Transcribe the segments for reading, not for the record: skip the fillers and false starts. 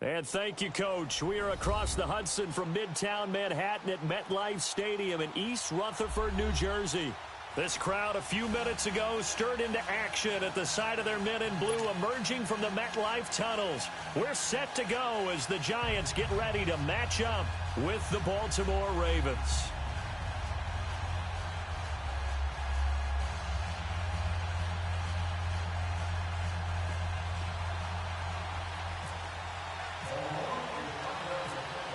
And thank you, Coach. We are across the Hudson from Midtown Manhattan at MetLife Stadium in East Rutherford, New Jersey. This crowd a few minutes ago stirred into action at the side of their men in blue emerging from the MetLife tunnels. We're set to go as the Giants get ready to match up with the Baltimore Ravens.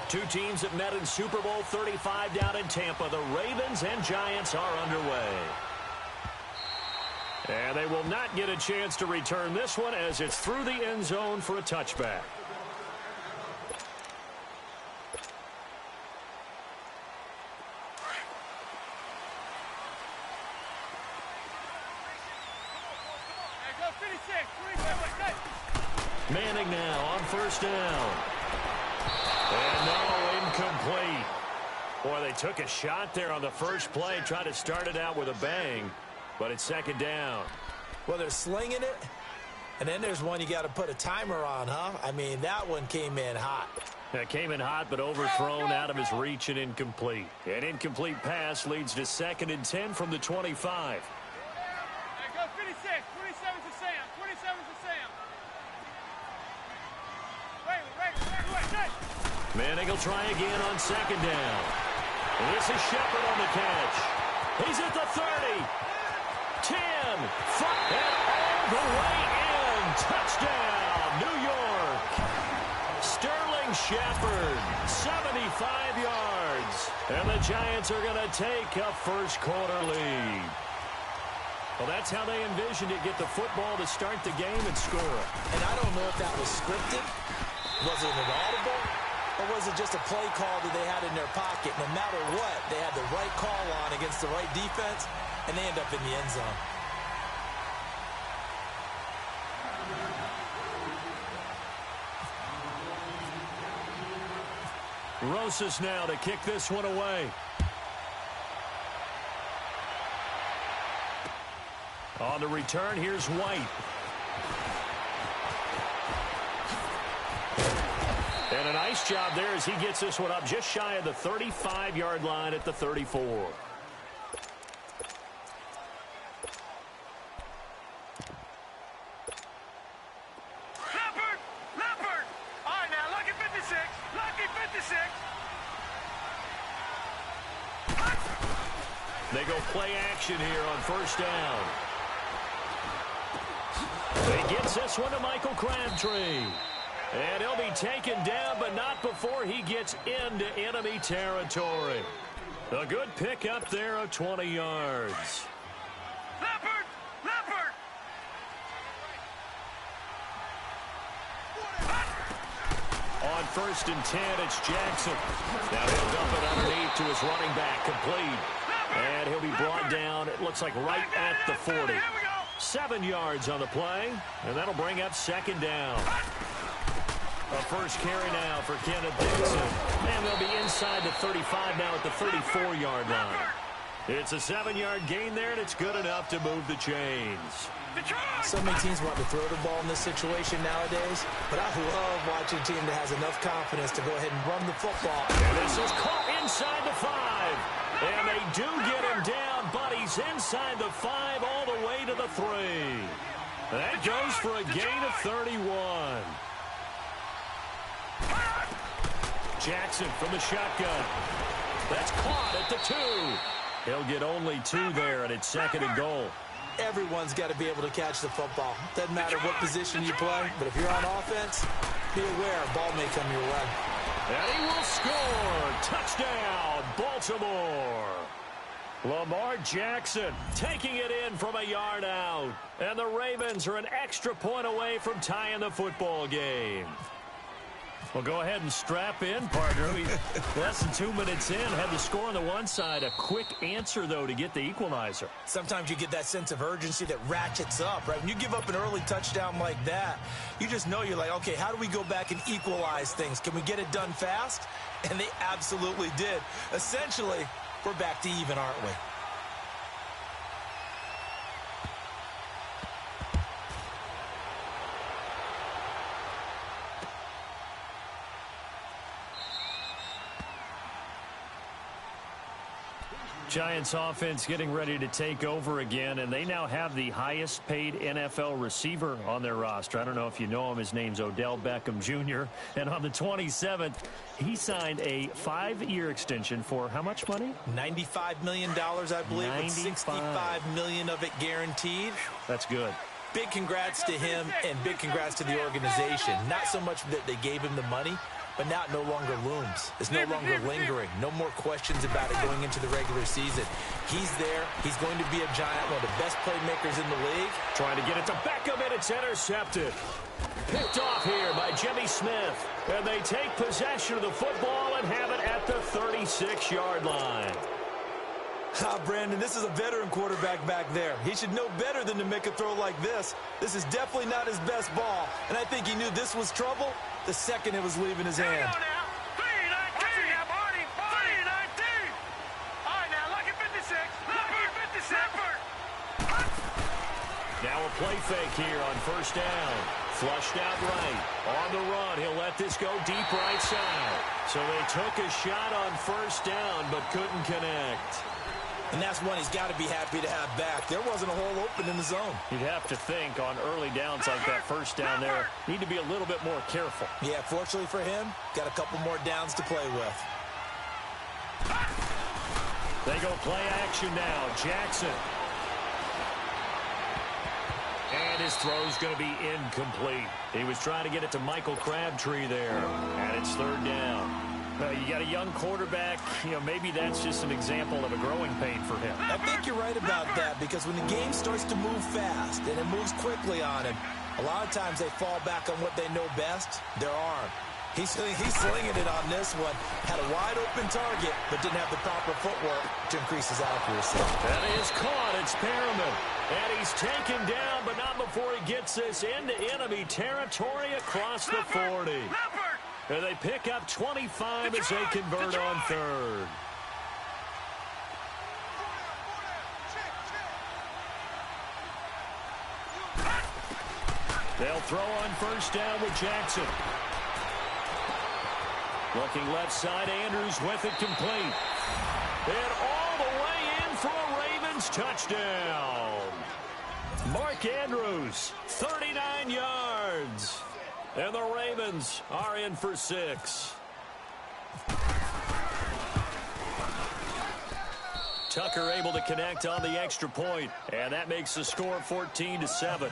Two teams that met in Super Bowl 35 down in Tampa. The Ravens and Giants are underway. And they will not get a chance to return this one as it's through the end zone for a touchback. Manning now on first down. And no, incomplete. Boy, they took a shot there on the first play, tried to start it out with a bang, but it's second down. Well, they're slinging it, and then there's one you got to put a timer on, huh? I mean, that one came in hot. It came in hot, but overthrown out of his reach and incomplete. An incomplete pass leads to 2nd and 10 from the 25. Go 56, 27 to Sam, 27 to Sam. Wait. Manning will try again on second down. This is Shepard on the catch. He's at the 30. 10. 5. And all the way in. Touchdown, New York. Sterling Shepard, 75 yards. And the Giants are going to take a first quarter lead. Well, that's how they envisioned it. Get the football to start the game and score. And I don't know if that was scripted. Was it an audible? Or was it just a play call that they had in their pocket? No matter what, they had the right call on against the right defense, and they end up in the end zone. Rosas now to kick this one away. On the return, here's White. And a nice job there as he gets this one up just shy of the 35-yard line at the 34. Leopard! All right, now, lucky 56. Lucky 56. They go play action here on first down. He gets this one to Michael Crabtree. And he'll be taken down, but not before he gets into enemy territory. A good pickup there of 20 yards. Leopard! On first and 10, it's Jackson. Now he'll dump it underneath to his running back, complete. And he'll be brought down, it looks like right at the 40. 7 yards on the play, and that'll bring up second down. A first carry now for Kenneth Dixon. And they'll be inside the 35 now at the 34-yard line. It's a 7-yard gain there, and it's good enough to move the chains. So many teams want to throw the ball in this situation nowadays, but I love watching a team that has enough confidence to go ahead and run the football. And this is caught inside the 5. And they do get him down, but he's inside the 5 all the way to the 3. That goes for a gain of 31. Jackson from the shotgun. That's caught at the 2. He'll get only 2 there, and it's 2nd and goal. Everyone's got to be able to catch the football. Doesn't matter what position you play, but if you're on offense, be aware, ball may come your way. And he will score. Touchdown, Baltimore. Lamar Jackson taking it in from a yard out. And the Ravens are an extra point away from tying the football game. Well, go ahead and strap in, partner. Less than 2 minutes in, had the score on the one side. A quick answer, though, to get the equalizer. Sometimes you get that sense of urgency that ratchets up, right? When you give up an early touchdown like that, you just know you're like, okay, how do we go back and equalize things? Can we get it done fast? And they absolutely did. Essentially, we're back to even, aren't we? Giants offense getting ready to take over again, and they now have the highest paid NFL receiver on their roster. I don't know if you know him. His name's Odell Beckham Jr. And on the 27th, he signed a 5-year extension for how much money? $95 million, I believe, with $65 million of it guaranteed. That's good. Big congrats to him and big congrats to the organization. Not so much that they gave him the money, but now it no longer looms. It's no longer lingering. No more questions about it going into the regular season. He's there. He's going to be a Giant, one of the best playmakers in the league. Trying to get it to Beckham, and it's intercepted. Picked off here by Jimmy Smith. And they take possession of the football and have it at the 36-yard line. Brandon, this is a veteran quarterback back there. He should know better than to make a throw like this. This is definitely not his best ball, and I think he knew this was trouble the second it was leaving his hand. Now a play fake here on first down. Flushed out right. On the run, he'll let this go deep right side. So they took a shot on first down, but couldn't connect. And that's one he's got to be happy to have back. There wasn't a hole open in the zone. You'd have to think on early downs like that first down there, need to be a little bit more careful. Yeah, fortunately for him, got a couple more downs to play with. They go play action now. Jackson. And his throw's going to be incomplete. He was trying to get it to Michael Crabtree there. And it's third down. You got a young quarterback, maybe that's just an example of a growing pain for him. I think you're right about that, because when the game starts to move fast and it moves quickly on him, a lot of times they fall back on what they know best, their arm. He's slinging it on this one. Had a wide-open target, but didn't have the proper footwork to increase his accuracy. That is caught. It's Perriman. And he's taken down, but not before he gets this into enemy territory across the 40. And they pick up 25 as they convert on third. They'll throw on first down with Jackson. Looking left side, Andrews with it complete. And all the way in for a Ravens touchdown. Mark Andrews, 39 yards. And the Ravens are in for 6. Tucker able to connect on the extra point, and that makes the score 14-7.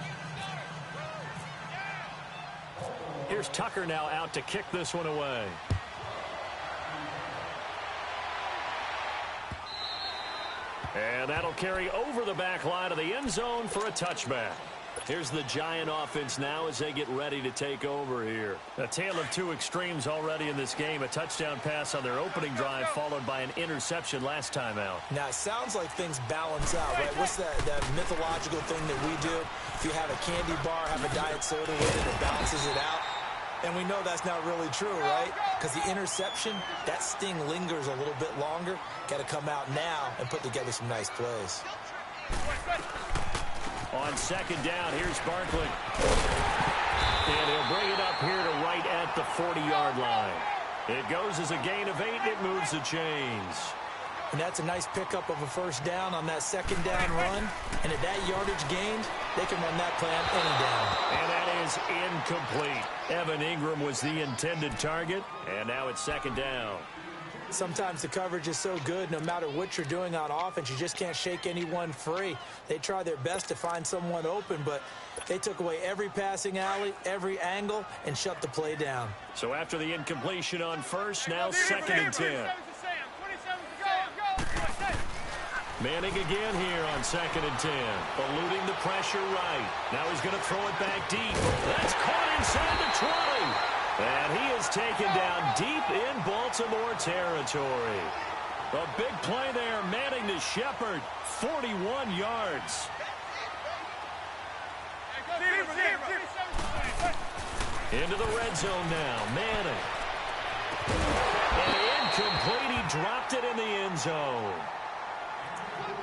Here's Tucker now out to kick this one away. And that'll carry over the back line of the end zone for a touchback. Here's the Giant offense now as they get ready to take over here. A tale of two extremes already in this game. A touchdown pass on their opening drive followed by an interception last time out. Now, it sounds like things balance out, right? What's that mythological thing that we do? If you have a candy bar, have a diet soda with it, it balances it out. And we know that's not really true, right? Because the interception, that sting lingers a little bit longer. Got to come out now and put together some nice plays. On second down, here's Barkley. And he'll bring it up here to right at the 40-yard line. It goes as a gain of 8. It moves the chains. And that's a nice pickup of a first down on that second down run. And at that yardage gained, they can run that play on any down. And that is incomplete. Evan Ingram was the intended target. And now it's second down. Sometimes the coverage is so good, no matter what you're doing on offense, you just can't shake anyone free. They try their best to find someone open, but they took away every passing alley, every angle, and shut the play down. So after the incompletion on first, now second and 10. Manning again here on second and 10. Eluding the pressure right. Now he's going to throw it back deep. That's caught inside the 20. And he is taken down deep in Baltimore territory. A big play there. Manning to Shepard. 41 yards. Into the red zone now. Manning. And incomplete. He dropped it in the end zone.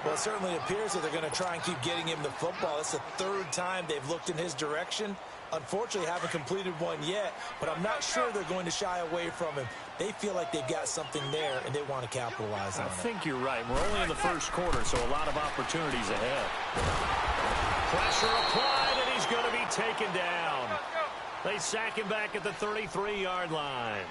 Well, Well, it certainly appears that they're going to try and keep getting him the football. It's the third time they've looked in his direction. Unfortunately, haven't completed one yet, but I'm not sure they're going to shy away from him. They feel like they've got something there, and they want to capitalize on it. I think you're right. We're only in the first quarter, so a lot of opportunities ahead. Pressure applied, and he's going to be taken down. They sack him back at the 33-yard line.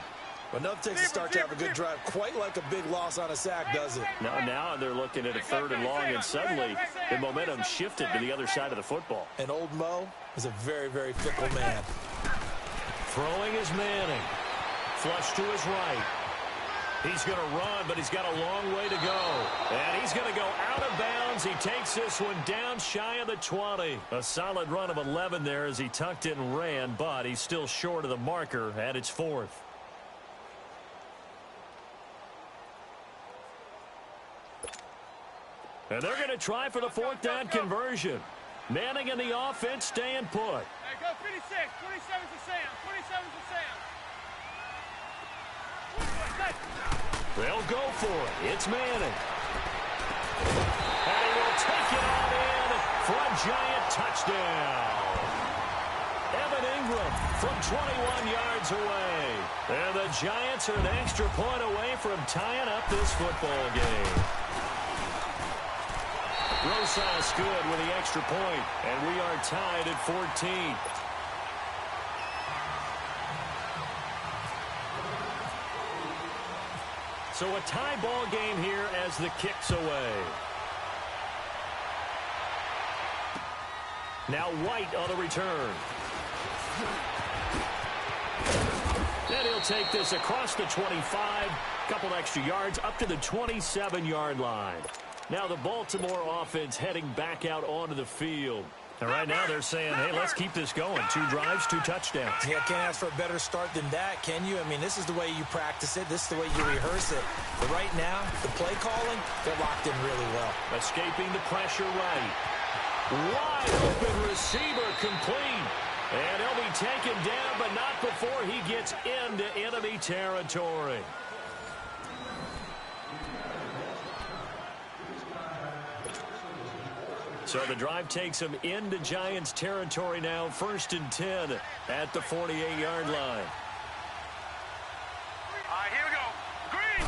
Enough takes to start to have a good drive. Quite like a big loss on a sack, does it? Now they're looking at a 3rd and long, and suddenly the momentum shifted to the other side of the football. And old Mo is a very, very fickle man. Throwing is Manning. Flush to his right. He's going to run, but he's got a long way to go. And he's going to go out of bounds. He takes this one down shy of the 20. A solid run of 11 there as he tucked it and ran, but he's still short of the marker at its 4th. And they're going to try for the 4th down conversion. Manning and the offense staying put. Hey, go 56. 27 to Sam. 27 to Sam. They'll go for it. It's Manning. And he will take it all in for a giant touchdown. Evan Ingram from 21 yards away. And the Giants are an extra point away from tying up this football game. Rosas good with the extra point, and we are tied at 14. So a tie ball game here as the kick's away. Now White on the return. And he'll take this across the 25, couple extra yards up to the 27-yard line. Now the Baltimore offense heading back out onto the field. And right now they're saying, hey, let's keep this going. 2 drives, 2 touchdowns. Yeah, can't ask for a better start than that, can you? I mean, this is the way you practice it. This is the way you rehearse it. But right now, the play calling, they're locked in really well. Escaping the pressure right. Wide open receiver complete. And he'll be taken down, but not before he gets into enemy territory. So the drive takes him into Giants territory now. 1st and 10 at the 48-yard line. All right, here we go. Green.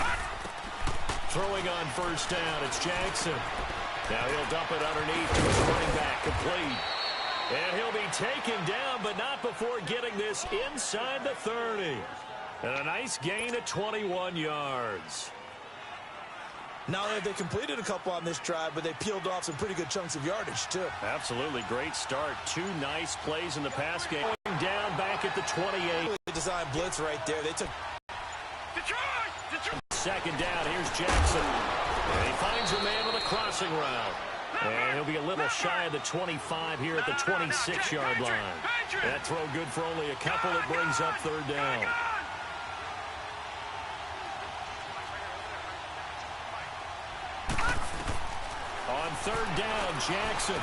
Throwing on 1st down, it's Jackson. Now he'll dump it underneath to his running back, complete. And he'll be taken down, but not before getting this inside the 30. And a nice gain of 21 yards. Now they completed a couple on this drive, but they peeled off some pretty good chunks of yardage, too. Absolutely great start. 2 nice plays in the pass game. Going down back at the 28. They designed blitz right there. They took Detroit. 2nd down. Here's Jackson. And he finds a man with a crossing route. And he'll be a little shy of the 25 here at the 26-yard line. That throw good for only a couple. It brings up 3rd down. On 3rd down, Jackson.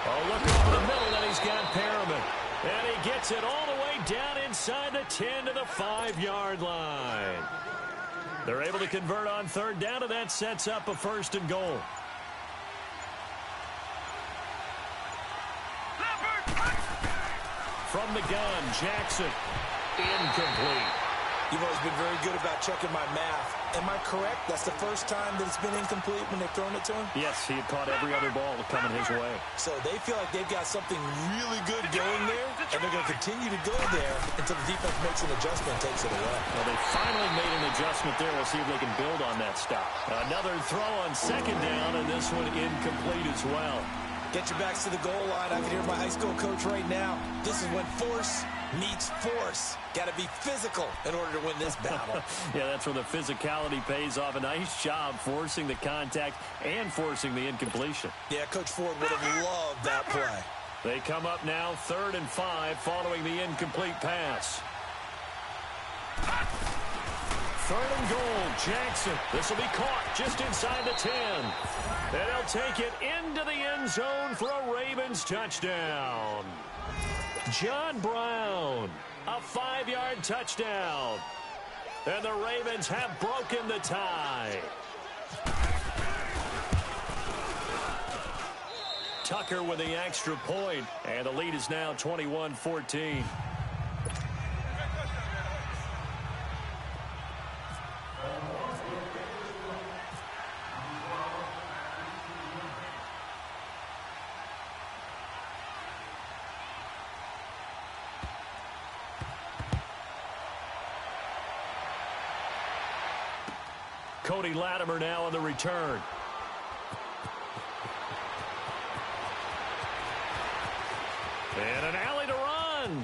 Oh, look over the middle, and he's got Perriman. And he gets it all the way down inside the 10 to the 5-yard line. They're able to convert on 3rd down, and that sets up a 1st and goal. From the gun, Jackson. Incomplete. You've always been very good about checking my math. Am I correct? That's the first time that it's been incomplete when they've thrown it to him? Yes, he had caught every other ball coming his way. So they feel like they've got something really good going there, and they're going to continue to go there until the defense makes an adjustment and takes it away. Well, they finally made an adjustment there. We'll see if they can build on that stop. Another throw on 2nd down, and this one incomplete as well. Get your backs to the goal line. I can hear my high school coach right now. This is when force meets force. Got to be physical in order to win this battle. Yeah, that's where the physicality pays off. A nice job forcing the contact and forcing the incompletion. Yeah, Coach Ford would have loved that play. They come up now 3rd and 5 following the incomplete pass. 3rd and goal, Jackson. This will be caught just inside the 10. And he'll take it into the end zone for a Ravens touchdown. John Brown, a 5-yard touchdown. And the Ravens have broken the tie. Tucker with the extra point, and the lead is now 21-14. Cody Latimer now on the return. And an alley to run.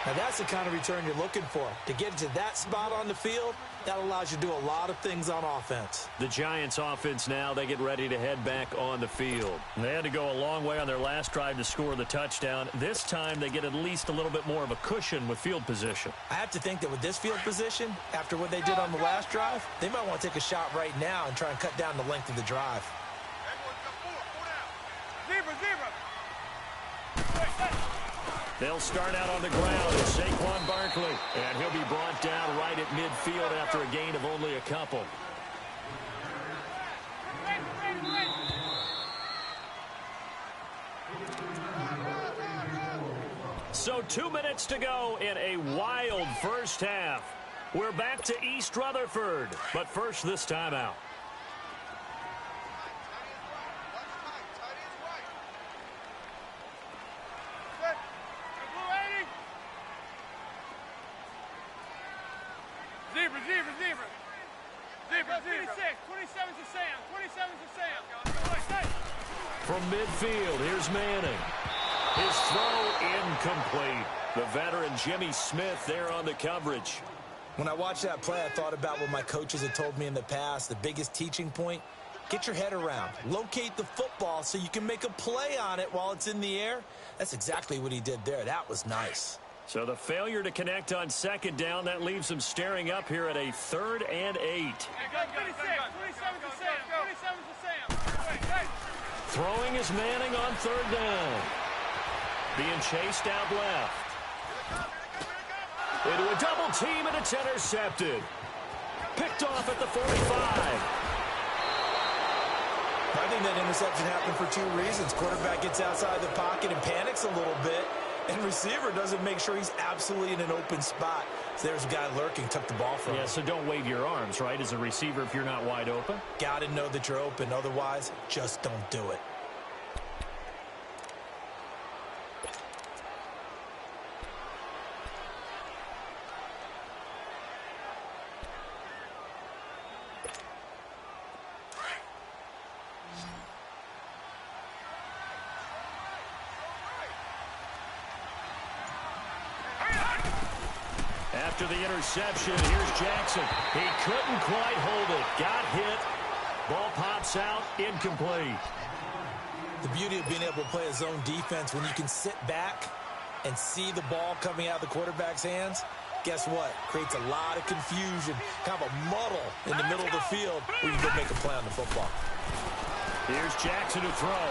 Now that's the kind of return you're looking for. To get to that spot on the field, that allows you to do a lot of things on offense. The Giants offense now, they get ready to head back on the field. They had to go a long way on their last drive to score the touchdown. This time they get at least a little bit more of a cushion with field position. I have to think that with this field position, after what they did on the last drive, they might want to take a shot right now and try and cut down the length of the drive. They'll start out on the ground as Saquon Barkley. And he'll be brought down right at midfield after a gain of only a couple. So 2 minutes to go in a wild first half. We're back to East Rutherford. But first, this timeout. From midfield, here's Manning. His throw incomplete. The veteran Jimmy Smith there on the coverage. When I watched that play, I thought about what my coaches had told me in the past. The biggest teaching point, get your head around. Locate the football so you can make a play on it while it's in the air. That's exactly what he did there. That was nice. So the failure to connect on second down, that leaves him staring up here at a 3rd and 8. Throwing is Manning on 3rd down. Being chased out left. Into a double team, and it's intercepted. Picked off at the 45. I think that interception happened for 2 reasons. Quarterback gets outside the pocket and panics a little bit. And receiver doesn't make sure he's absolutely in an open spot. So there's a guy lurking, took the ball from him. Yeah, so don't wave your arms, right, as a receiver if you're not wide open. Got to know that you're open. Otherwise, just don't do it. After the interception, here's Jackson. He couldn't quite hold it. Got hit. Ball pops out. Incomplete. The beauty of being able to play a zone defense when you can sit back and see the ball coming out of the quarterback's hands, guess what? Creates a lot of confusion, kind of a muddle in the middle of the field where you can go make a play on the football. Here's Jackson to throw.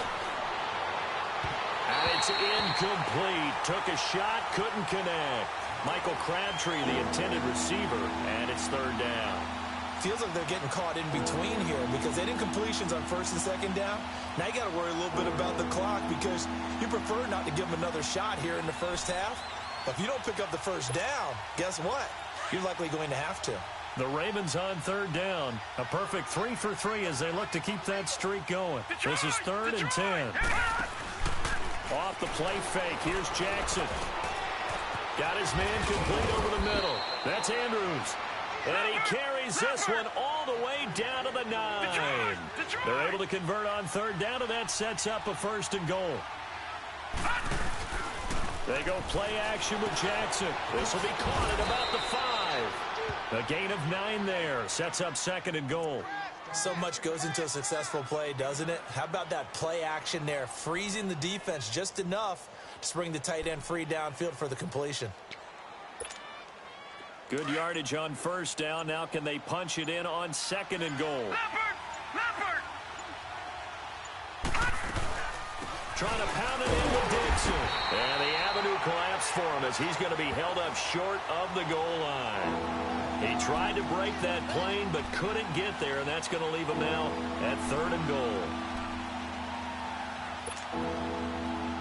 And it's incomplete. Took a shot, couldn't connect. Michael Crabtree, the intended receiver, and it's 3rd down. Feels like they're getting caught in between here because they did incompletions on 1st and 2nd down. Now you got to worry a little bit about the clock because you prefer not to give them another shot here in the first half. But if you don't pick up the 1st down, guess what? You're likely going to have to. The Ravens on 3rd down. A perfect 3 for 3 as they look to keep that streak going. This is 3rd and 10. Off the play fake. Here's Jackson. Got his man complete over the middle. That's Andrews. And he carries this one all the way down to the 9. They're able to convert on 3rd down, and that sets up a 1st and goal. They go play action with Jackson. This will be caught at about the 5. A gain of 9 there. Sets up 2nd and goal. So much goes into a successful play, doesn't it? How about that play action there? Freezing the defense just enough to bring the tight end free downfield for the completion. Good yardage on 1st down. Now can they punch it in on 2nd and goal? Trying to pound it in with Dixon. And the avenue collapsed for him as he's going to be held up short of the goal line. He tried to break that plane but couldn't get there, and that's going to leave him now at 3rd and goal.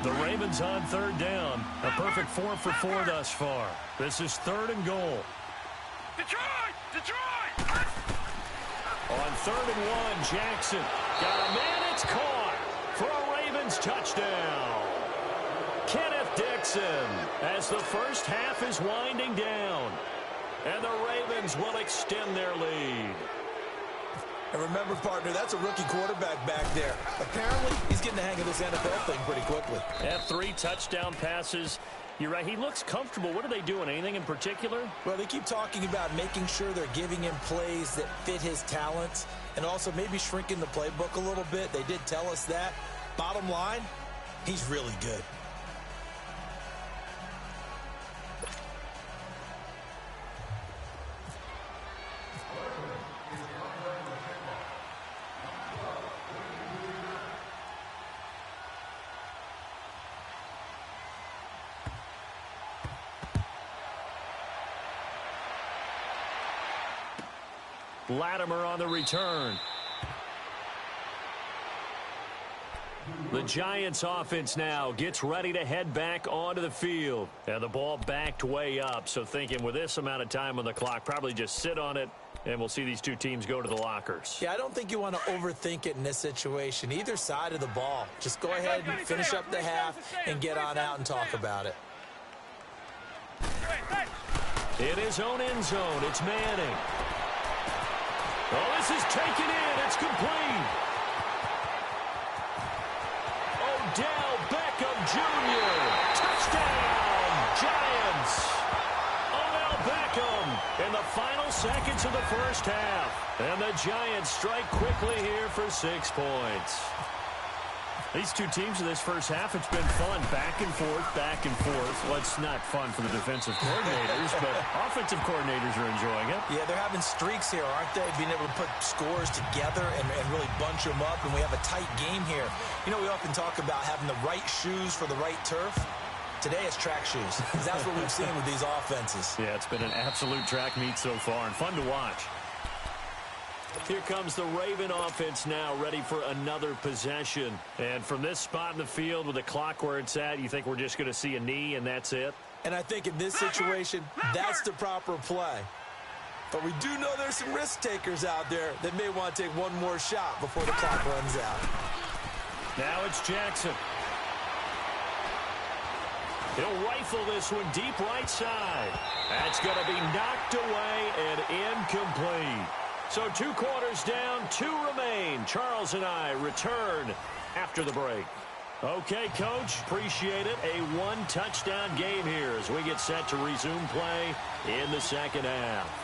The Ravens on 3rd down. A perfect 4 for 4 thus far. This is 3rd and goal. Detroit! Detroit! On 3rd and 1, Jackson got a man. It's caught for a Ravens touchdown. Kenneth Dixon as the first half is winding down. And the Ravens will extend their lead. And remember, partner, that's a rookie quarterback back there. Apparently, he's getting the hang of this NFL thing pretty quickly. At 3 touchdown passes. You're right. He looks comfortable. What are they doing? Anything in particular? Well, they keep talking about making sure they're giving him plays that fit his talents and also maybe shrinking the playbook a little bit. They did tell us that. Bottom line, he's really good. Latimer on the return. The Giants offense now gets ready to head back onto the field. And the ball backed way up. So thinking with this amount of time on the clock, probably just sit on it, and we'll see these two teams go to the lockers. Yeah, I don't think you want to overthink it in this situation. Either side of the ball. Just go ahead and finish up the half and get on out and talk about it. In his own end zone, it's Manning. Oh, this is taken in. It's complete. Odell Beckham Jr. Touchdown, Giants. Odell Beckham in the final seconds of the first half. And the Giants strike quickly here for 6 points. These two teams in this first half, it's been fun. Back and forth, back and forth. Well, it's not fun for the defensive coordinators, but offensive coordinators are enjoying it. Yeah, they're having streaks here, aren't they? Being able to put scores together and really bunch them up, and we have a tight game here. You know, we often talk about having the right shoes for the right turf. Today it's track shoes. That's what we've seen with these offenses. Yeah, it's been an absolute track meet so far and fun to watch. Here comes the Raven offense now, ready for another possession. And from this spot in the field with the clock where it's at, you think we're just going to see a knee and that's it? And I think in this situation, that's the proper play. But we do know there's some risk takers out there that may want to take one more shot before the clock runs out. Now it's Jackson. He'll rifle this one deep right side. That's going to be knocked away and incomplete. So 2 quarters down, 2 remain. Charles and I return after the break. Okay, Coach, appreciate it. A 1-touchdown game here as we get set to resume play in the second half.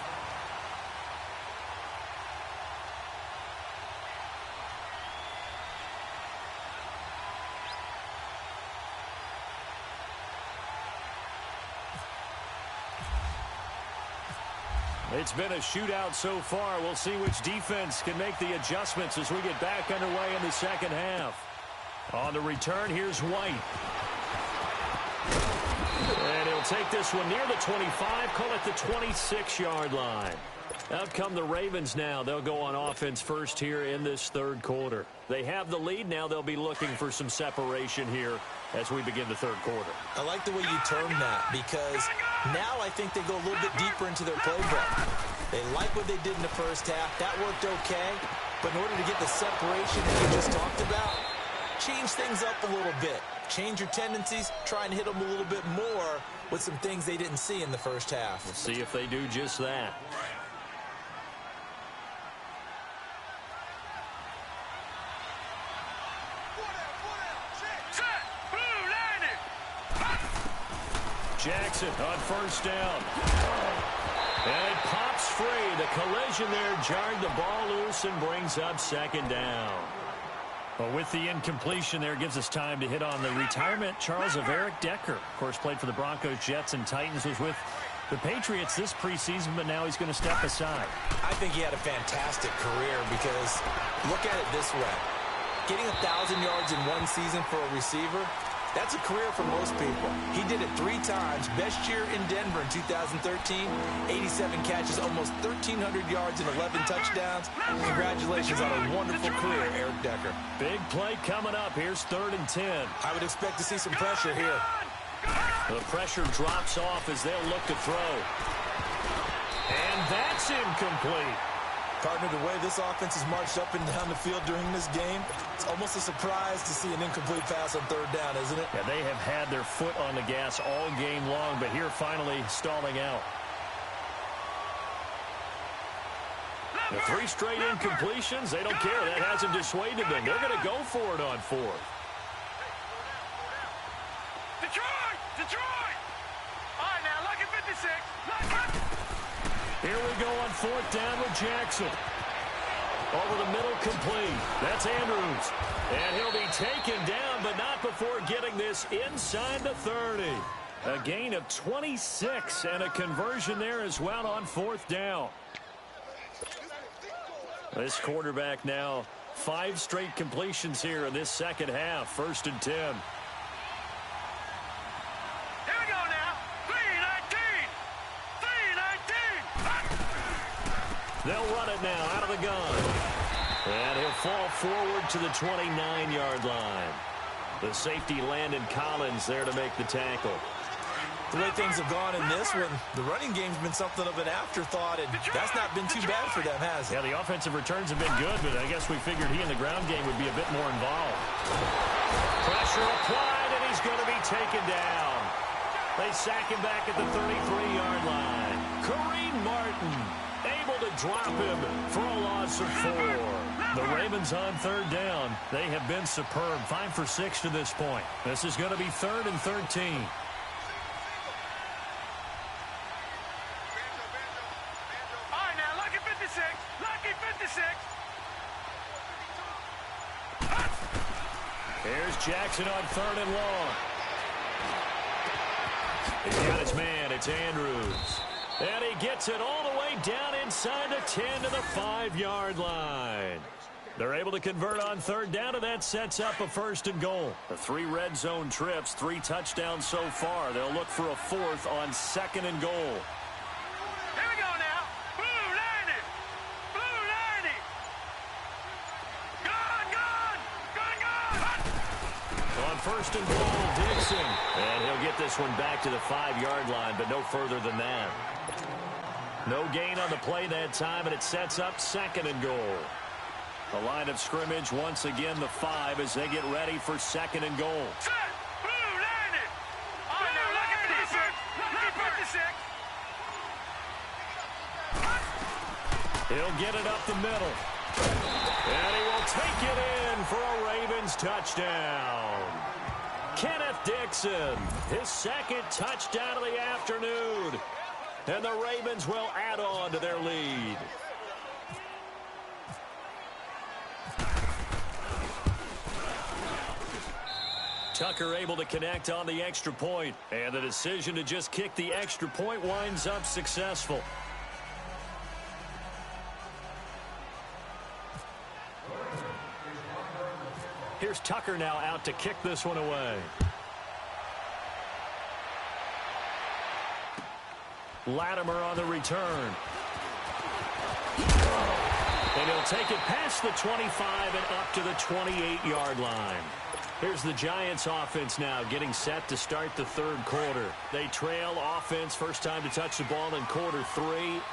It's been a shootout so far. We'll see which defense can make the adjustments as we get back underway in the second half. On the return, here's White. And he'll take this one near the 25, call it the 26-yard line. Out come the Ravens now. They'll go on offense first here in this third quarter. They have the lead now. They'll be looking for some separation here as we begin the third quarter. I like the way you term that because now I think they go a little bit deeper into their playbook. They like what they did in the first half. That worked okay. But in order to get the separation that you just talked about, change things up a little bit. Change your tendencies. Try and hit them a little bit more with some things they didn't see in the first half. We'll see if they do just that. Jackson on first down. And it pops free. The collision there jarred the ball loose and brings up second down. But with the incompletion there, gives us time to hit on the retirement, Charles, of Eric Decker. Of course, played for the Broncos, Jets, and Titans. Was with the Patriots this preseason, but now he's going to step aside. I think he had a fantastic career because look at it this way. Getting 1,000 yards in one season for a receiver, That's a career for most people. He did it 3 times. Best year in Denver in 2013. 87 catches, almost 1,300 yards and 11 touchdowns. Congratulations on a wonderful career, Eric Decker. Big play coming up. Here's 3rd and 10. I would expect to see some pressure here. The pressure drops off as they'll look to throw. And that's incomplete. Partner, the way this offense has marched up and down the field during this game, it's almost a surprise to see an incomplete pass on 3rd down, isn't it? Yeah, they have had their foot on the gas all game long, but here finally stalling out. The 3 straight incompletions, they don't care. That hasn't dissuaded them. They're going to go for it on 4th. Detroit! All right, now, lucky 56. Here we go on 4th down with Jackson. Over the middle, complete. That's Andrews. And he'll be taken down, but not before getting this inside the 30. A gain of 26 and a conversion there as well on 4th down. This quarterback now 5 straight completions here in this second half. 1st and 10. They'll run it now out of the gun. And he'll fall forward to the 29-yard line. The safety, Landon Collins, there to make the tackle. The way things have gone in this one, the running game's been something of an afterthought, and that's not been too bad for them, has it? Yeah, the offensive returns have been good, but I guess we figured he in the ground game would be a bit more involved. Pressure applied, and he's going to be taken down. They sack him back at the 33-yard line. Kareem Martin able to drop him for a loss of 4. The Ravens on 3rd down. They have been superb. 5 for 6 to this point. This is going to be 3rd and 13. All right, now, lucky 56. Lucky 56. Here's Jackson on 3rd and long. He's got his man. It's Andrews. And he gets it all the way down inside the 10 to the 5-yard line. They're able to convert on 3rd down, and that sets up a 1st and goal. The 3 red zone trips, 3 touchdowns so far. They'll look for a 4th on 2nd and goal. Here we go now. Blue 90. Blue 90. Gone. On 1st and goal, Dixon. And he'll get this one back to the 5-yard line, but no further than that. No gain on the play that time, and it sets up 2nd and goal. The line of scrimmage once again the 5 as they get ready for 2nd and goal. Set. Blue 90. All right, now, lucky 56. Lucky 56. He'll get it up the middle. And he will take it in for a Ravens touchdown. Kenneth Dixon, his 2nd touchdown of the afternoon. And the Ravens will add on to their lead. Tucker able to connect on the extra point. And the decision to just kick the extra point winds up successful. Here's Tucker now out to kick this one away. Latimer on the return. And he'll take it past the 25 and up to the 28-yard line. Here's the Giants offense now getting set to start the 3rd quarter. They trail offense, first time to touch the ball in quarter 3,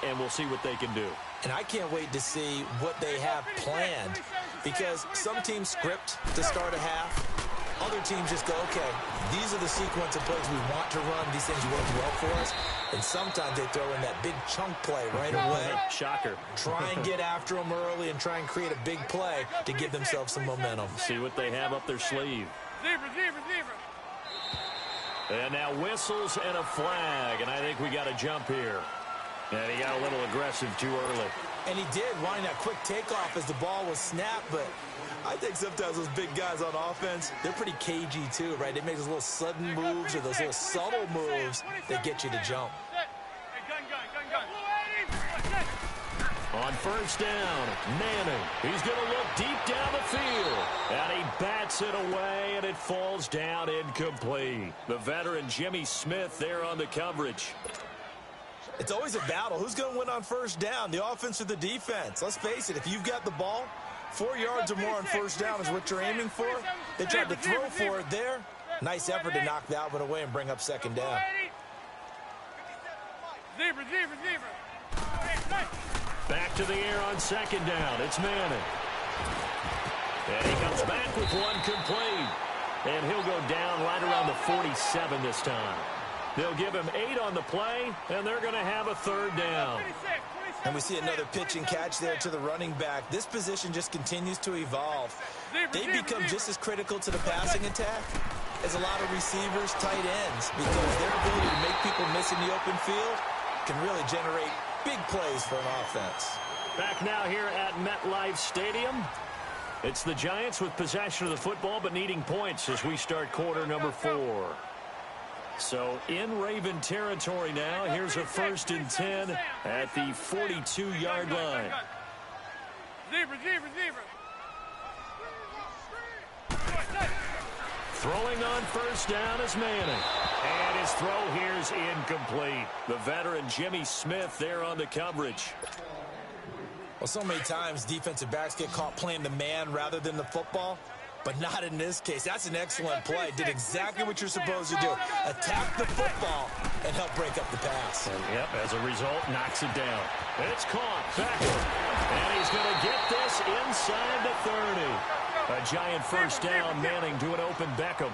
and we'll see what they can do. And I can't wait to see what they have planned, because some teams script to start a half. Other teams just go, okay, these are the sequence of plays we want to run. These things work well for us. And sometimes they throw in that big chunk play right away. Shocker. Try and get after them early and try and create a big play to give themselves some momentum. See what they have up their sleeve. Zebra. And now whistles and a flag, and I think we got a jump here. And he got a little aggressive too early. And he did, wanting that quick takeoff as the ball was snapped, but I think sometimes those big guys on offense, they're pretty cagey too, right? They make those little sudden moves or those little subtle moves that get you to jump. On 1st down, Manning. He's going to look deep down the field. And he bats bats it away, and it falls down incomplete. The veteran Jimmy Smith there on the coverage. It's always a battle. Who's going to win on first down, the offense or the defense? Let's face it, if you've got the ball, 4 yards or more on first down is what you're aiming for. They tried to throw for it there. Nice effort to knock that one away and bring up second down. Back to the air on second down. It's Manning. And he comes back with one complete. And he'll go down right around the 47 this time. They'll give him 8 on the play, and they're going to have a third down. And we see another pitch and catch there to the running back. This position just continues to evolve. They become just as critical to the passing attack as a lot of receivers, tight ends, because their ability to make people miss in the open field can really generate big plays for an offense. Back now here at MetLife Stadium. It's the Giants with possession of the football, but needing points as we start quarter number 4. So in Raven territory now. Here's a 1st and 10 at the 42-yard line. Throwing on first down is Manning. And his throw here is incomplete. The veteran Jimmy Smith there on the coverage. Well, so many times defensive backs get caught playing the man rather than the football, but not in this case. That's an excellent play. Did exactly what you're supposed to do. Attack the football and help break up the pass. And, yep, as a result, knocks it down. It's caught. Beckham. And he's going to get this inside the 30. A giant first down. Manning to an open Beckham.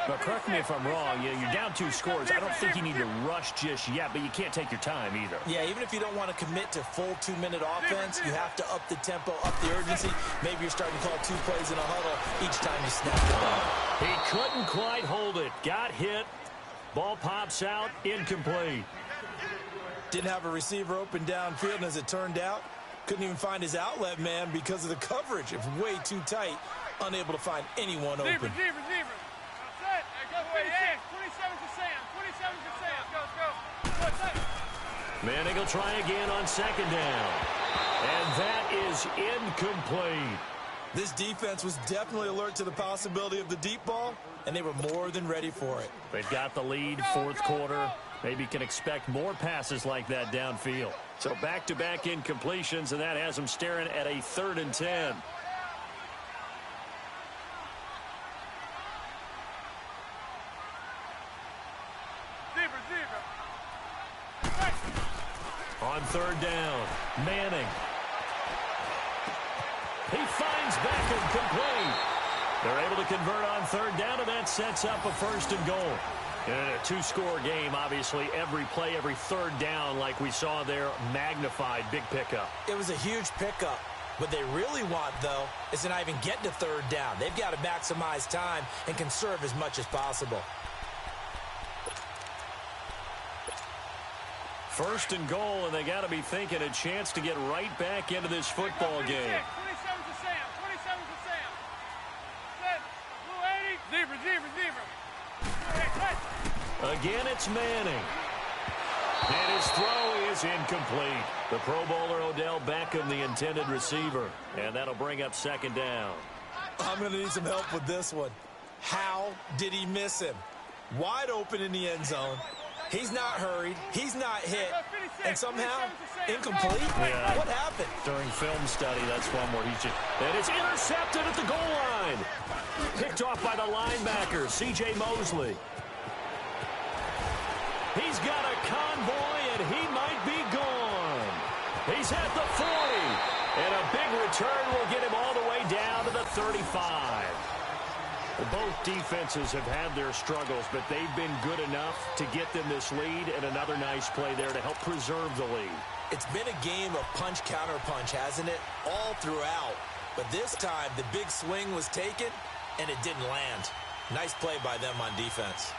But correct me if I'm wrong, you're down 2 scores. I don't think you need to rush just yet, but you can't take your time either. Yeah, even if you don't want to commit to full 2-minute offense, you have to up the tempo, up the urgency. Maybe you're starting to call 2 plays in a huddle each time you snap the ball. He couldn't quite hold it. Got hit. Ball pops out. Incomplete. Didn't have a receiver open downfield, and as it turned out, couldn't even find his outlet man because of the coverage. It was way too tight. Unable to find anyone open. Manning will try again on second down. And that is incomplete. This defense was definitely alert to the possibility of the deep ball, and they were more than ready for it. They've got the lead, 4th quarter. Maybe can expect more passes like that downfield. So back-to-back incompletions, and that has them staring at a 3rd and 10. On 3rd down, Manning. He finds Beckham complete. They're able to convert on 3rd down, and that sets up a 1st and goal. In a 2-score game, obviously, every play, every 3rd down, like we saw there, magnified, big pickup. It was a huge pickup. What they really want, though, is to not even get to 3rd down. They've got to maximize time and conserve as much as possible. 1st and goal, and they got to be thinking a chance to get right back into this football game. 27 to Sam. 27 to Sam. Set. Blue 80. Zebra. Again, it's Manning. And his throw is incomplete. The Pro Bowler Odell Beckham, the intended receiver. And that'll bring up 2nd down. I'm going to need some help with this one. How did he miss him? Wide open in the end zone. He's not hurried. He's not hit. And somehow, incomplete? Yeah. What happened? During film study, that's one where he's just... And it's intercepted at the goal line. Picked off by the linebacker, C.J. Mosley. He's got a convoy, and he might be gone. He's at the 40. And a big return will get him all the way down to the 35. Both defenses have had their struggles, but they've been good enough to get them this lead, and another nice play there to help preserve the lead. It's been a game of punch-counter-punch, hasn't it? All throughout. But this time, the big swing was taken, and it didn't land. Nice play by them on defense.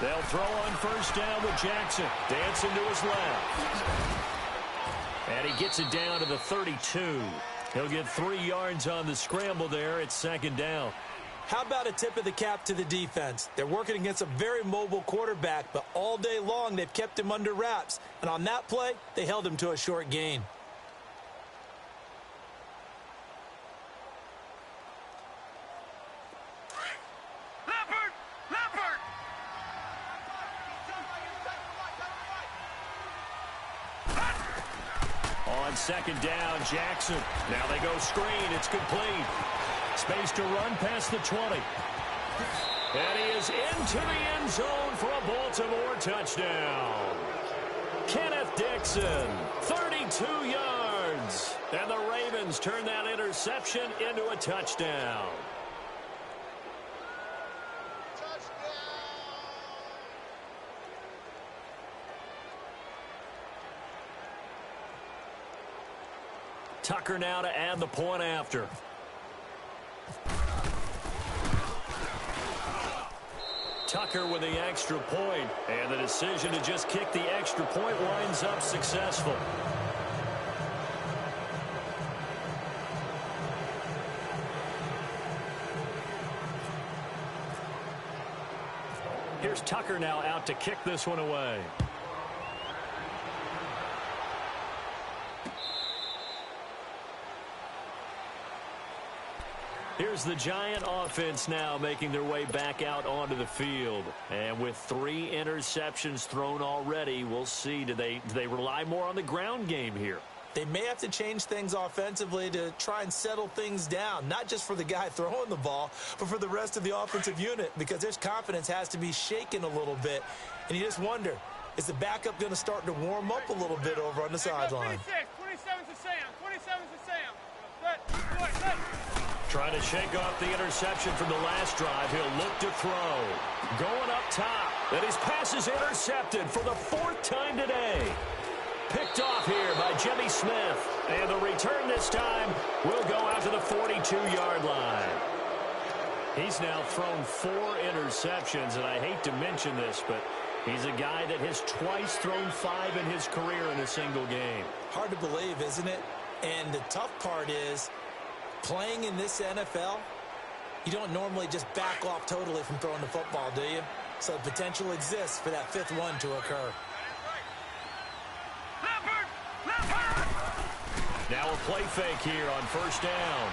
They'll throw on 1st down with Jackson. Dancing to his left. And And he gets it down to the 32. He'll get 3 yards on the scramble there. It's second down. How about a tip of the cap to the defense? They're working against a very mobile quarterback, but all day long they've kept him under wraps. And on that play, they held him to a short gain. On second down, Jackson. Now they go screen. It's complete. Space to run past the 20. And he is into the end zone for a Baltimore touchdown. Kenneth Dixon, 32 yards. And the Ravens turn that interception into a touchdown. Tucker now to add the point after. Tucker with the extra point, and the decision to just kick the extra point winds up successful. Here's Tucker now out to kick this one away. Here's the Giant offense now making their way back out onto the field. And with 3 interceptions thrown already, we'll see. Do they rely more on the ground game here? They may have to change things offensively to try and settle things down, not just for the guy throwing the ball, but for the rest of the offensive unit, because their confidence has to be shaken a little bit. And you just wonder, is the backup going to start to warm up a little bit over on the sideline? 27's to Sam. 27's to Sam. Trying to shake off the interception from the last drive. He'll look to throw. Going up top. And his pass is intercepted for the 4th time today. Picked off here by Jimmy Smith. And the return this time will go out to the 42-yard line. He's now thrown 4 interceptions, and I hate to mention this, but he's a guy that has twice thrown 5 in his career in a single game. Hard to believe, isn't it? And the tough part is, playing in this NFL, you don't normally just back off totally from throwing the football, do you? So the potential exists for that 5th one to occur. Now a play fake here on first down.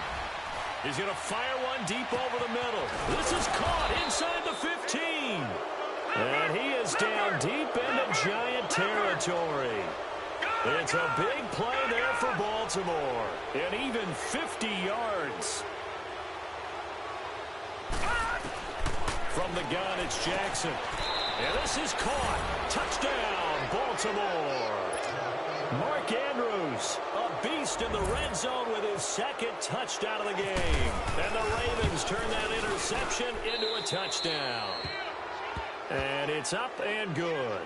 He's going to fire one deep over the middle. This is caught inside the 15. And he is down deep into Giant territory. It's a big play there for Baltimore. And even 50 yards. From the gun, it's Jackson. And this is caught. Touchdown, Baltimore. Mark Andrews, a beast in the red zone with his 2nd touchdown of the game. And the Ravens turn that interception into a touchdown. And it's up and good.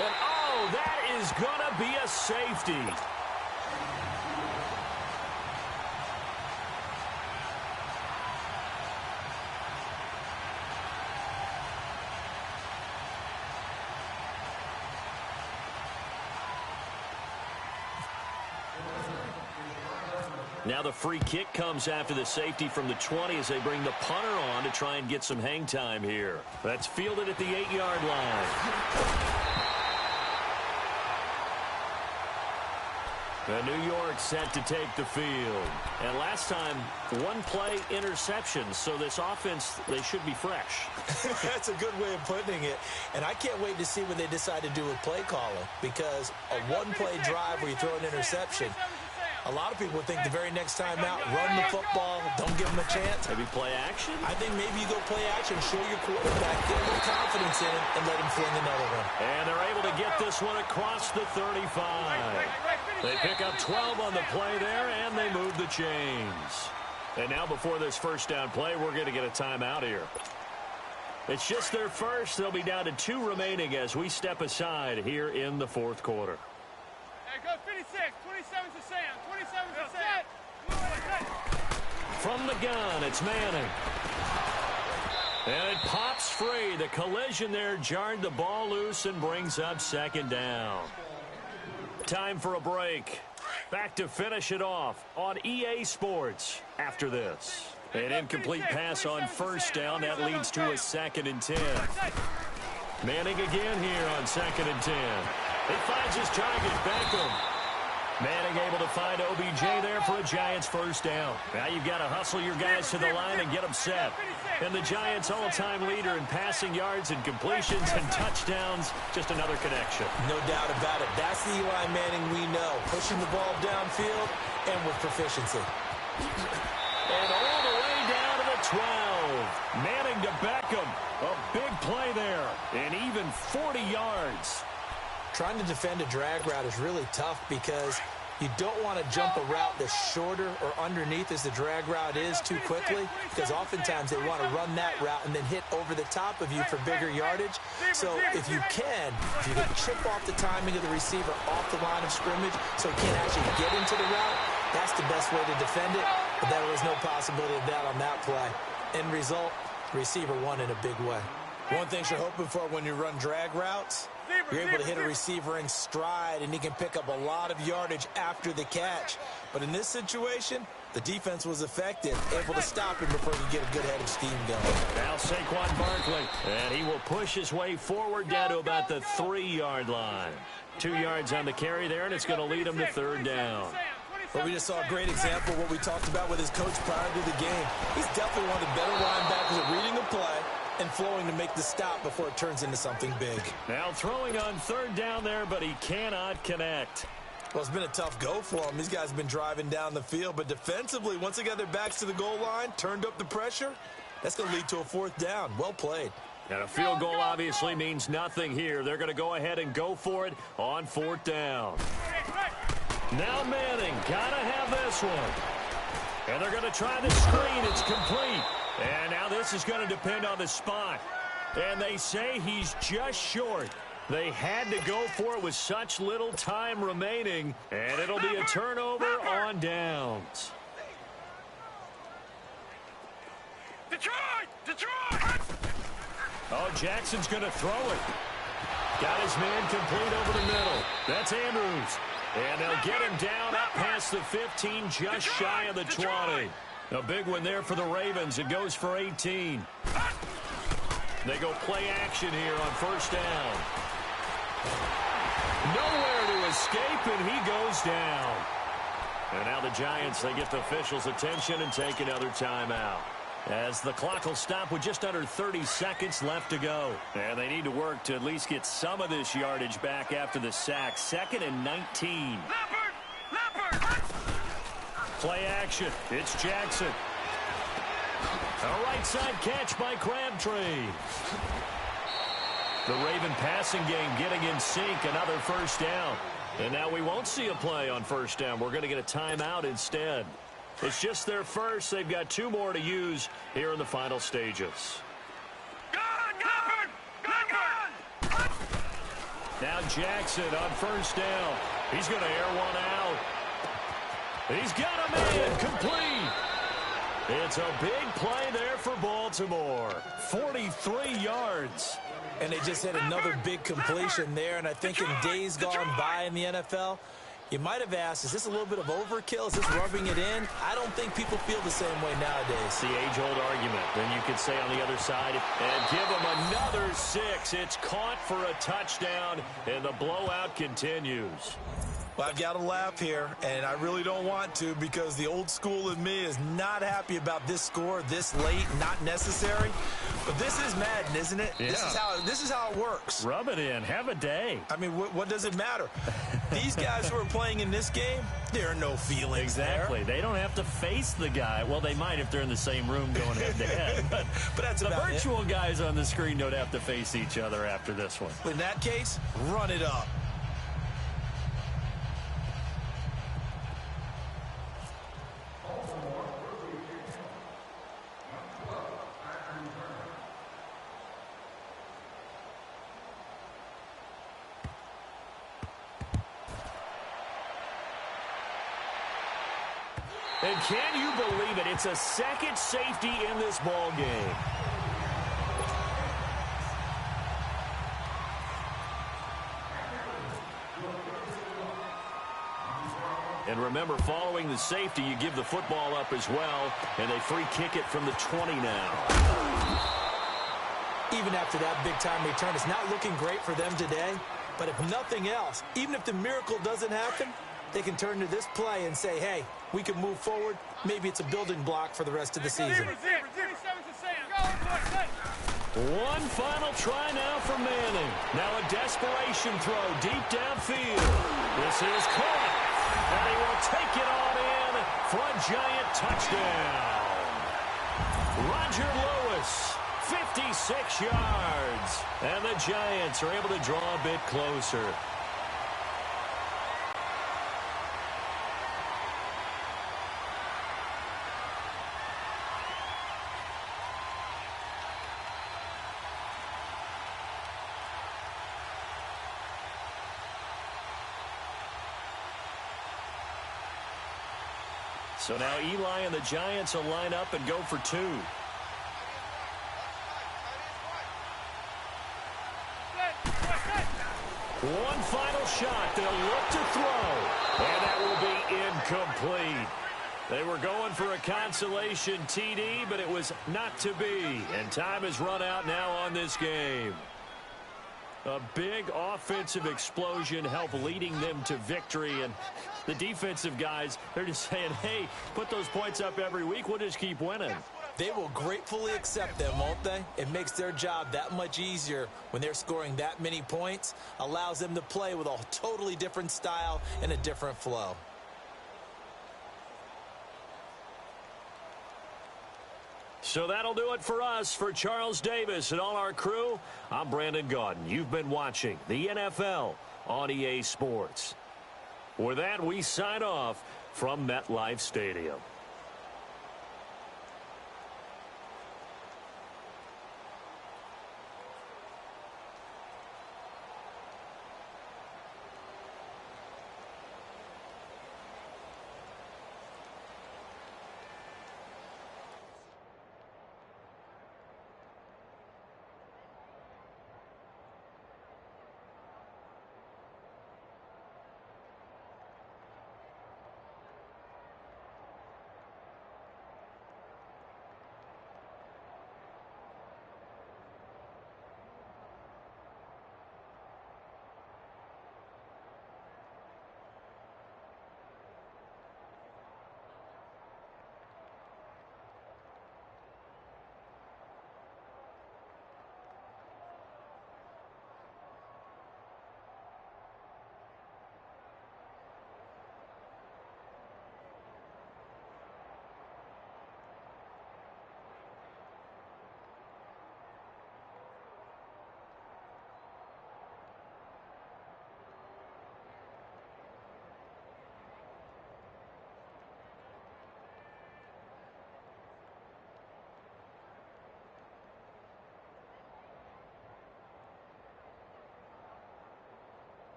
And, oh, that is going to be a safety. Now the free kick comes after the safety from the 20 as they bring the punter on to try and get some hang time here. That's fielded at the 8-yard line. And New York set to take the field. And last time, 1 play interception, so this offense, they should be fresh. That's a good way of putting it. And I can't wait to see what they decide to do with play calling, because a 1-play drive where you throw an interception, a lot of people think the very next time out, run the football, don't give them a chance. Maybe play action? I think maybe you go play action, show your quarterback, get a little confidence in him, and let him fling another one. And they're able to get this one across the 35. They pick up 12 on the play there, and they move the chains. And now before this first down play, we're going to get a timeout here. It's just their first. They'll be down to 2 remaining as we step aside here in the fourth quarter. Hey, go 56. 27's to Sam. 27's to Sam. From the gun, it's Manning. And it pops free. The collision there jarred the ball loose and brings up second down. Time for a break. Back to finish it off on EA Sports after this. An incomplete pass on first down. That leads to a 2nd and 10. Manning again here on 2nd and 10. He finds his target, Beckham. Manning able to find OBJ there for a Giants first down. Now you've got to hustle your guys to the line and get them set. And the Giants all-time leader in passing yards and completions and touchdowns. Just another connection. No doubt about it. That's the Eli Manning we know. Pushing the ball downfield and with proficiency. And all the way down to the 12. Manning to Beckham. A big play there. And even 40 yards. Trying to defend a drag route is really tough because you don't want to jump a route that's shorter or underneath as the drag route is too quickly, because oftentimes they want to run that route and then hit over the top of you for bigger yardage. So if you can chip off the timing of the receiver off the line of scrimmage so he can't actually get into the route, that's the best way to defend it. But there was no possibility of that on that play. End result, receiver won in a big way. One thing you're hoping for when you run drag routes, you're able to hit a receiver in stride, and he can pick up a lot of yardage after the catch. But in this situation, the defense was effective, able to stop him before he get a good head of steam going. Now Saquon Barkley, and he will push his way forward down to about the 3-yard line. 2 yards on the carry there, and it's going to lead him to 3rd down. Well, we just saw a great example of what we talked about with his coach prior to the game. He's definitely one of the better linebackers at reading a play and flowing to make the stop before it turns into something big. Now throwing on 3rd down there, but he cannot connect. Well, it's been a tough go for him. These guys have been driving down the field, but defensively, once they got their backs to the goal line, turned up the pressure, that's going to lead to a 4th down. Well played. And a field goal obviously means nothing here. They're going to go ahead and go for it on 4th down. Now Manning, gotta have this one. And they're going to try the screen. It's complete. And now this is going to depend on the spot. And they say he's just short. They had to go for it with such little time remaining. And it'll be a turnover on downs. Detroit! Oh, Jackson's going to throw it. Got his man complete over the middle. That's Andrews. And they'll get him down up past the 15, just shy of the 20. A big one there for the Ravens. It goes for 18. They go play action here on 1st down. Nowhere to escape, and he goes down. And now the Giants, they get the officials' attention and take another timeout, as the clock will stop with just under 30 seconds left to go. And they need to work to at least get some of this yardage back after the sack. 2nd and 19. Leopard! Play action. It's Jackson. A right side catch by Crabtree. The Raven passing game getting in sync. Another 1st down. And now we won't see a play on 1st down. We're going to get a timeout instead. It's just their first. They've got 2 more to use here in the final stages. Gun! Now Jackson on 1st down. He's going to air one out. He's got a man complete. It's a big play there for Baltimore. 43 yards. And they just had another big completion there. And I think in days gone by in the NFL, you might have asked, is this a little bit of overkill? Is this rubbing it in? I don't think people feel the same way nowadays. The age-old argument. Then you could say on the other side, and give them another 6. It's caught for a touchdown, and the blowout continues. Well, I've got to laugh here, and I really don't want to, because the old school in me is not happy about this score this late, not necessary. But this is Madden, isn't it? Yeah. This is how it works. Rub it in. Have a day. I mean, what does it matter? These guys who are playing in this game, there are no feelings Exactly. there. They don't have to face the guy. Well, they might if they're in the same room going head-to-head. But that's the about virtual guys on the screen don't have to face each other after this one. In that case, run it up. And can you believe it? It's a second safety in this ball game. And remember, following the safety, you give the football up as well, and they free kick it from the 20 now. Even after that big-time return, it's not looking great for them today. But if nothing else, even if the miracle doesn't happen, they can turn to this play and say, hey, we can move forward. Maybe it's a building block for the rest of the season. One final try now for Manning. Now a desperation throw deep downfield. This is caught. And he will take it on in for a giant touchdown. Roger Lewis, 56 yards. And the Giants are able to draw a bit closer. So now Eli and the Giants will line up and go for two. One final shot. They'll look to throw. And that will be incomplete. They were going for a consolation TD, but it was not to be. And time has run out now on this game. A big offensive explosion helped leading them to victory. And the defensive guys, they're just saying, hey, put those points up every week. We'll just keep winning. They will gratefully accept them, won't they? It makes their job that much easier when they're scoring that many points. Allows them to play with a totally different style and a different flow. So that'll do it for us. For Charles Davis and all our crew, I'm Brandon Gaudin. You've been watching the NFL on EA Sports. With that, we sign off from MetLife Stadium.